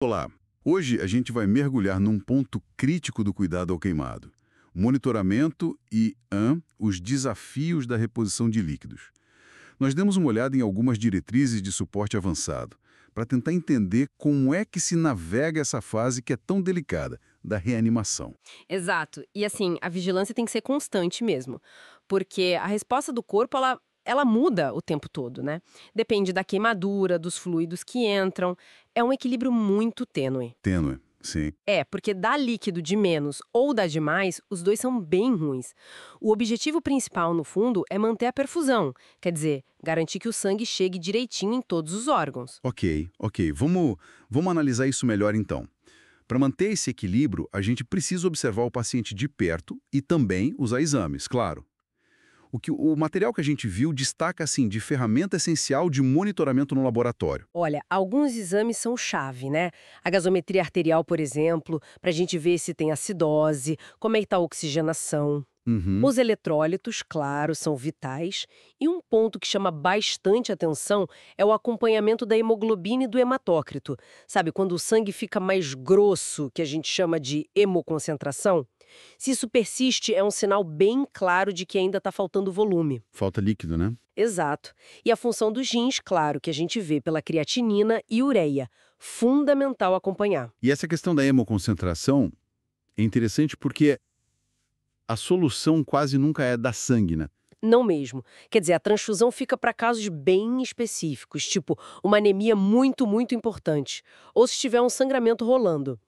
Olá! Hoje a gente vai mergulhar num ponto crítico do cuidado ao queimado. Monitoramento e os desafios da reposição de líquidos. Nós demos uma olhada em algumas diretrizes de suporte avançado, para tentar entender como é que se navega essa fase que é tão delicada, da reanimação. Exato. E assim, a vigilância tem que ser constante mesmo, porque a resposta do corpo, ela muda o tempo todo, né? Depende da queimadura, dos fluidos que entram. É um equilíbrio muito tênue. Tênue, sim. É, porque dar líquido de menos ou dar de mais, os dois são bem ruins. O objetivo principal, no fundo, é manter a perfusão, quer dizer, garantir que o sangue chegue direitinho em todos os órgãos. Ok. Vamos analisar isso melhor então. Para manter esse equilíbrio, a gente precisa observar o paciente de perto e também usar exames, claro. O material que a gente viu destaca assim de ferramenta essencial de monitoramento no laboratório. Olha, alguns exames são chave, né? A gasometria arterial, por exemplo, para a gente ver se tem acidose, como é que está a oxigenação. Uhum. Os eletrólitos, claro, são vitais. E um ponto que chama bastante atenção é o acompanhamento da hemoglobina e do hematócrito. Sabe, quando o sangue fica mais grosso, que a gente chama de hemoconcentração? Se isso persiste, é um sinal bem claro de que ainda está faltando volume. Falta líquido, né? Exato. E a função dos rins, claro, que a gente vê pela creatinina e ureia. Fundamental acompanhar. E essa questão da hemoconcentração é interessante porque a solução quase nunca é dar sangue, né? Não mesmo. Quer dizer, a transfusão fica para casos bem específicos, tipo uma anemia muito, muito importante, ou se tiver um sangramento rolando.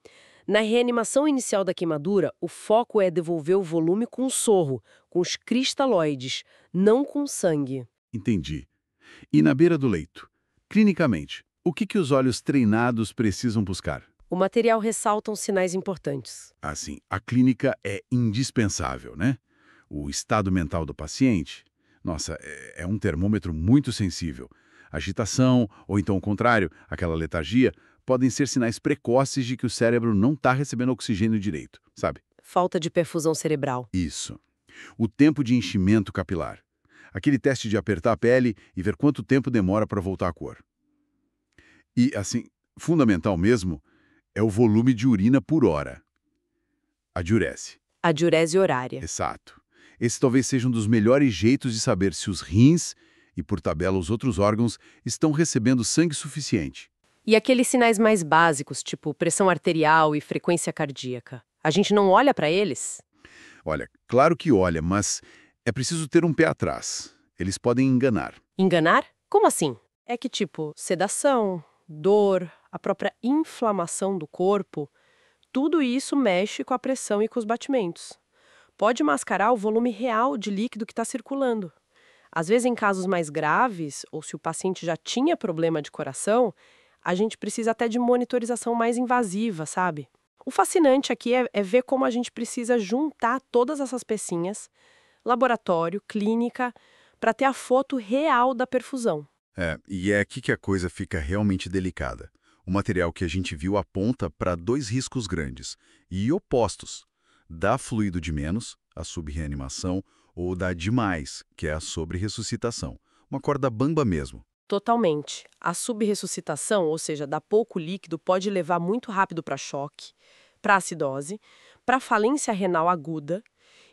Na reanimação inicial da queimadura, o foco é devolver o volume com sorro, com os cristalóides, não com sangue. Entendi. E na beira do leito, clinicamente, o que os olhos treinados precisam buscar? O material ressalta uns sinais importantes. Assim, a clínica é indispensável, né? O estado mental do paciente, nossa, é um termômetro muito sensível. Agitação, ou então o contrário, aquela letargia, podem ser sinais precoces de que o cérebro não está recebendo oxigênio direito, sabe? Falta de perfusão cerebral. Isso. O tempo de enchimento capilar. Aquele teste de apertar a pele e ver quanto tempo demora para voltar à cor. E, assim, fundamental mesmo é o volume de urina por hora. A diurese. A diurese horária. Exato. Esse talvez seja um dos melhores jeitos de saber se os rins e, por tabela, os outros órgãos estão recebendo sangue suficiente. E aqueles sinais mais básicos, tipo pressão arterial e frequência cardíaca. A gente não olha para eles? Olha, claro que olha, mas é preciso ter um pé atrás. Eles podem enganar. Enganar? Como assim? É que, tipo, sedação, dor, a própria inflamação do corpo, tudo isso mexe com a pressão e com os batimentos. Pode mascarar o volume real de líquido que está circulando. Às vezes, em casos mais graves, ou se o paciente já tinha problema de coração, a gente precisa até de monitorização mais invasiva, sabe? O fascinante aqui é ver como a gente precisa juntar todas essas pecinhas, laboratório, clínica, para ter a foto real da perfusão. E é aqui que a coisa fica realmente delicada. O material que a gente viu aponta para dois riscos grandes e opostos. Dar fluido de menos, a subreanimação, ou dar demais, que é a sobre-ressuscitação. Uma corda bamba mesmo. Totalmente. A subressuscitação, ou seja, dar pouco líquido, pode levar muito rápido para choque, para acidose, para falência renal aguda.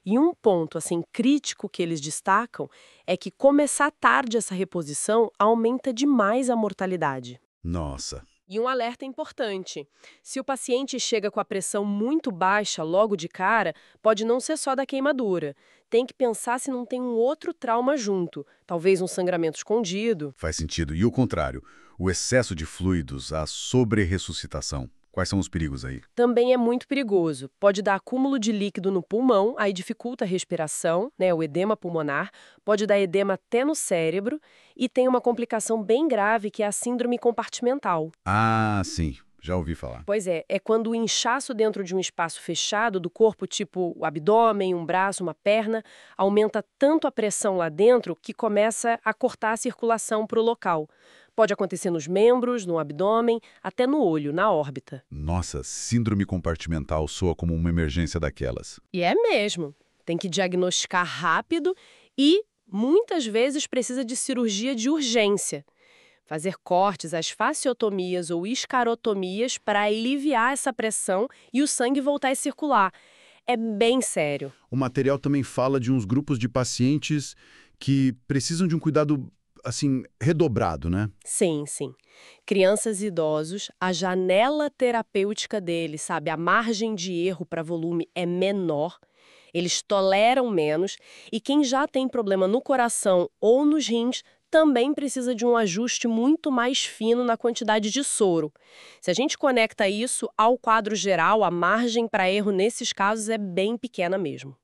E um ponto assim crítico que eles destacam é que começar tarde essa reposição aumenta demais a mortalidade. Nossa, E um alerta importante: se o paciente chega com a pressão muito baixa logo de cara, pode não ser só da queimadura. Tem que pensar se não tem um outro trauma junto, talvez um sangramento escondido. faz sentido. E o contrário, o excesso de fluidos, a sobre-ressuscitação. Quais são os perigos aí? Também é muito perigoso. Pode dar acúmulo de líquido no pulmão, aí dificulta a respiração, né, o edema pulmonar, pode dar edema até no cérebro e tem uma complicação bem grave que é a síndrome compartimental. Ah, sim, já ouvi falar. Pois é quando o inchaço dentro de um espaço fechado do corpo, tipo o abdômen, um braço, uma perna, aumenta tanto a pressão lá dentro que começa a cortar a circulação para o local. Pode acontecer nos membros, no abdômen, até no olho, na órbita. Nossa, síndrome compartimental soa como uma emergência daquelas. E é mesmo. Tem que diagnosticar rápido e, muitas vezes, precisa de cirurgia de urgência. Fazer cortes, as fasciotomias ou escarotomias para aliviar essa pressão e o sangue voltar a circular. É bem sério. O material também fala de uns grupos de pacientes que precisam de um cuidado, assim, redobrado, né? Sim, sim. Crianças e idosos, a janela terapêutica deles, sabe, a margem de erro para volume é menor, eles toleram menos, e quem já tem problema no coração ou nos rins também precisa de um ajuste muito mais fino na quantidade de soro. Se a gente conecta isso ao quadro geral, a margem para erro nesses casos é bem pequena mesmo.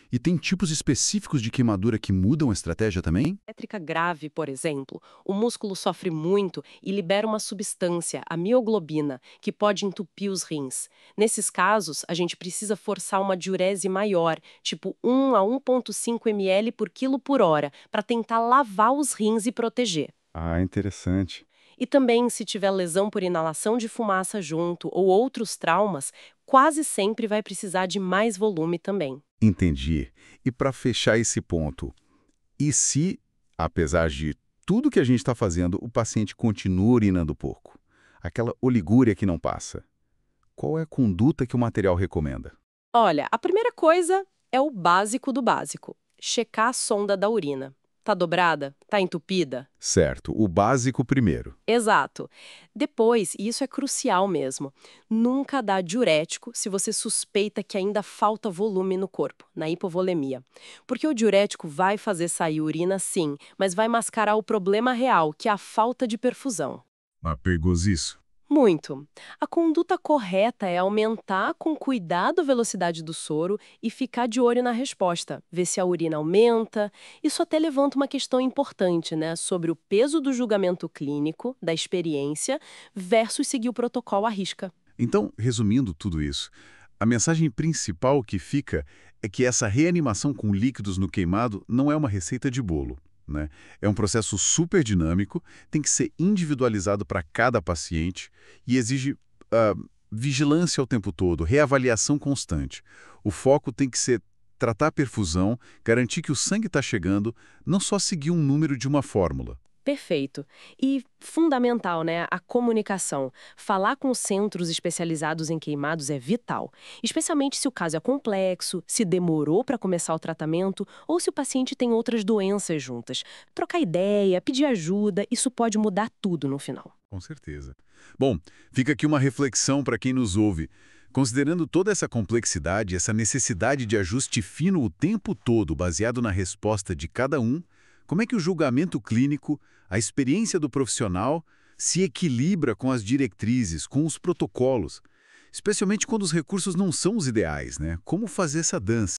E tem tipos específicos de queimadura que mudam a estratégia também? Elétrica grave, por exemplo, o músculo sofre muito e libera uma substância, a mioglobina, que pode entupir os rins. Nesses casos, a gente precisa forçar uma diurese maior, tipo 1 a 1,5 ml por quilo por hora, para tentar lavar os rins e proteger. Ah, interessante. E também, se tiver lesão por inalação de fumaça junto ou outros traumas, quase sempre vai precisar de mais volume também. Entendi. E para fechar esse ponto, e se, apesar de tudo que a gente está fazendo, o paciente continua urinando pouco? Aquela oligúria que não passa. Qual é a conduta que o material recomenda? Olha, a primeira coisa é o básico do básico: checar a sonda da urina. Tá dobrada? Tá entupida? Certo, o básico primeiro. Exato. Depois, e isso é crucial mesmo, nunca dá diurético se você suspeita que ainda falta volume no corpo, na hipovolemia. Porque o diurético vai fazer sair urina sim, mas vai mascarar o problema real, que é a falta de perfusão. Ah, perigoso isso. Muito. A conduta correta é aumentar com cuidado a velocidade do soro e ficar de olho na resposta, ver se a urina aumenta. Isso até levanta uma questão importante, né, sobre o peso do julgamento clínico, da experiência, versus seguir o protocolo à risca. Então, resumindo tudo isso, a mensagem principal que fica é que essa reanimação com líquidos no queimado não é uma receita de bolo, né? É um processo super dinâmico, tem que ser individualizado para cada paciente e exige vigilância o tempo todo, reavaliação constante. O foco tem que ser tratar a perfusão, garantir que o sangue está chegando, não só seguir um número de uma fórmula. Perfeito. E fundamental, né? A comunicação. Falar com centros especializados em queimados é vital, especialmente se o caso é complexo, se demorou para começar o tratamento ou se o paciente tem outras doenças juntas. Trocar ideia, pedir ajuda, isso pode mudar tudo no final. Com certeza. Bom, fica aqui uma reflexão para quem nos ouve. Considerando toda essa complexidade, essa necessidade de ajuste fino o tempo todo, baseado na resposta de cada um, como é que o julgamento clínico, a experiência do profissional, se equilibra com as diretrizes, com os protocolos? Especialmente quando os recursos não são os ideais, né? Como fazer essa dança?